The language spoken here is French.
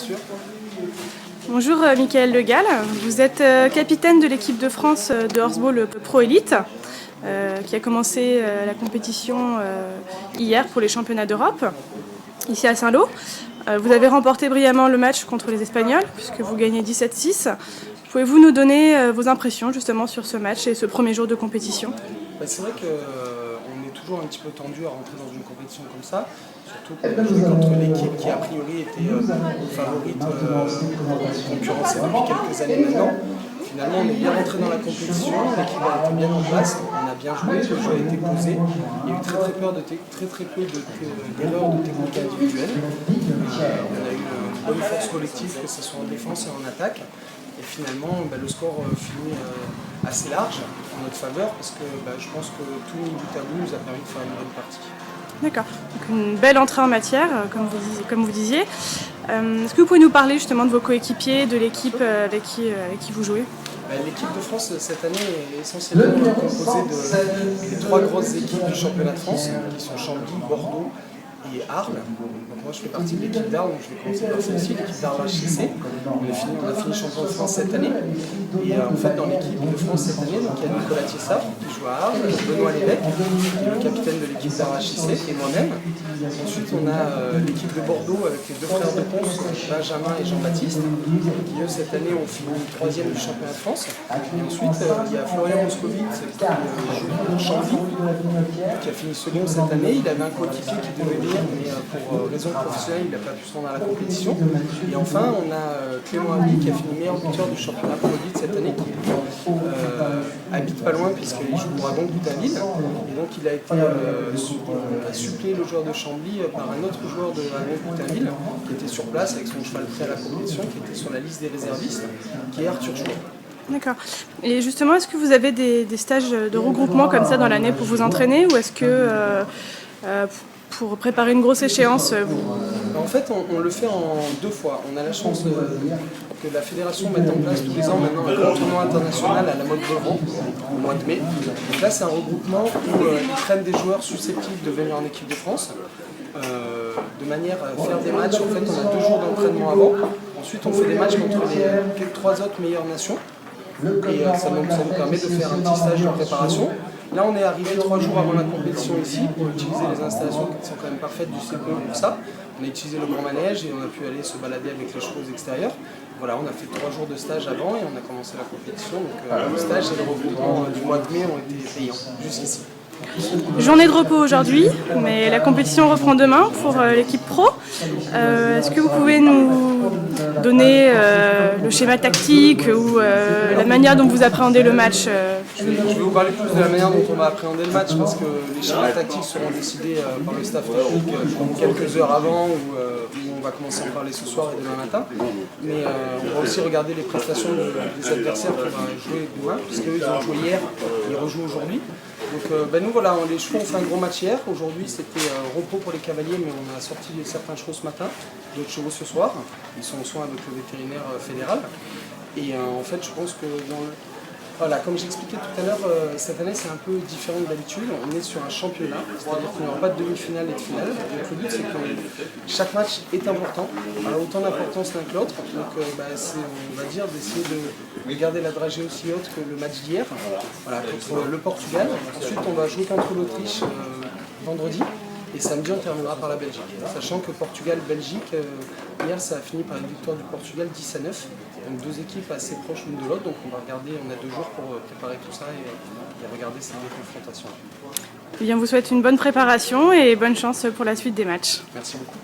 sûr. Bonjour Michael Le Gall, vous êtes capitaine de l'équipe de France de Horseball Pro Elite qui a commencé la compétition hier pour les championnats d'Europe, ici à Saint-Lô. Vous avez remporté brillamment le match contre les Espagnols puisque vous gagnez 17-6. Pouvez-vous nous donner vos impressions justement sur ce match et ce premier jour de compétition? C'est vrai qu'on est toujours un petit peu tendu à rentrer dans une compétition comme ça, surtout qu'on a joué contre l'équipe qui a priori était favorite concurrencée depuis quelques années maintenant. Finalement, on est bien rentré dans la compétition, l'équipe a été bien en place, on a bien joué, le jeu a été posé, il y a eu très peu d'erreurs de technique individuelle. On a eu une bonne force collective, que ce soit en défense et en attaque. Et finalement, le score finit assez large en notre faveur parce que je pense que tout le bout à bout nous a permis de faire une bonne partie. D'accord, donc une belle entrée en matière, comme vous disiez. Est-ce que vous pouvez nous parler justement de vos coéquipiers, de l'équipe avec qui vous jouez? L'équipe de France cette année est essentiellement composée des trois grosses équipes du championnat de France qui sont Chambly, Bordeaux et Arles. Donc moi je fais partie de l'équipe d'Arles, donc je vais commencer par celle-ci, l'équipe d'Arles HCC. On a fini champion de France cette année. Et en fait dans l'équipe de France cette année, donc, il y a Nicolas Thiessa qui joue à Arles, Benoît Lévesque qui est le capitaine de l'équipe d'Arles HCC et moi-même. Ensuite on a l'équipe de Bordeaux avec les deux frères de Ponce, Benjamin et Jean-Baptiste, qui eux cette année ont fini 3e du championnat de France. Et ensuite il y a Florian Moscovitz qui joue pour Chambly, qui a fini second cette année. Il avait un coéquipier qui devait venir, mais pour raison professionnelle, il n'a pas pu se rendre à la compétition. Et enfin, on a Clément Habit qui a fini meilleur buteur du championnat Pro Elite cette année, qui habite pas loin puisqu'il joue pour Agon-Coutainville. Et donc il a été suppléé le joueur de Chambly par un autre joueur de Agon-Coutainville qui était sur place avec son cheval prêt à la compétition, qui était sur la liste des réservistes, qui est Arthur Jouet. D'accord. Et justement, est-ce que vous avez des stages de regroupement comme ça dans l'année pour vous entraîner, ou est-ce que pour préparer une grosse échéance En fait, on le fait en 2 fois. On a la chance que la fédération mette en place tous les ans maintenant un grand tournoi international à la mode Beuvron au mois de mai. Donc là, c'est un regroupement où ils prennent des joueurs susceptibles de venir en équipe de France. De manière à faire des matchs, en fait, on a 2 jours d'entraînement avant. Ensuite, on fait des matchs contre les 3 autres meilleures nations. Et ça nous permet de faire un petit stage de préparation. Là, on est arrivé 3 jours avant la compétition ici pour utiliser les installations qui sont quand même parfaites du CPE pour ça. On a utilisé le grand manège et on a pu aller se balader avec les chevaux extérieures. Voilà, on a fait 3 jours de stage avant et on a commencé la compétition. Donc le stage et le regroupement du mois de mai ont été payants jusqu'ici. Journée de repos aujourd'hui, mais la compétition reprend demain pour l'équipe pro. Est-ce que vous pouvez nous donner le schéma tactique ou la manière dont vous appréhendez le match? Je vais vous parler plus de la manière dont on va appréhender le match parce que les schémas tactiques seront décidés par le staff technique quelques heures avant où on va commencer à en parler ce soir et demain matin. Mais on va aussi regarder les prestations des adversaires qu'on va jouer demain, puisqu'eux ils ont joué hier, ils rejouent aujourd'hui. Donc nous voilà, les chevaux ont fait un gros match hier. Aujourd'hui c'était repos pour les cavaliers, mais on a sorti certains chevaux ce matin, d'autres chevaux ce soir. Ils sont en soins avec le vétérinaire fédéral. Et en fait je pense que voilà, comme j'expliquais tout à l'heure, cette année c'est un peu différent de d'habitude. On est sur un championnat, c'est-à-dire qu'il n'y aura pas de demi-finale et de finale. Donc le but c'est que chaque match est important, a autant d'importance l'un que l'autre. Donc on va dire d'essayer de garder la dragée aussi haute que le match d'hier, voilà, contre le Portugal. Ensuite on va jouer contre l'Autriche vendredi. Et samedi, on terminera par la Belgique. Sachant que Portugal-Belgique, hier, ça a fini par une victoire du Portugal 10-9. Donc 2 équipes assez proches l'une de l'autre. Donc on va regarder, on a 2 jours pour préparer tout ça et regarder ces 2 confrontations. Eh bien, vous souhaite une bonne préparation et bonne chance pour la suite des matchs. Merci beaucoup.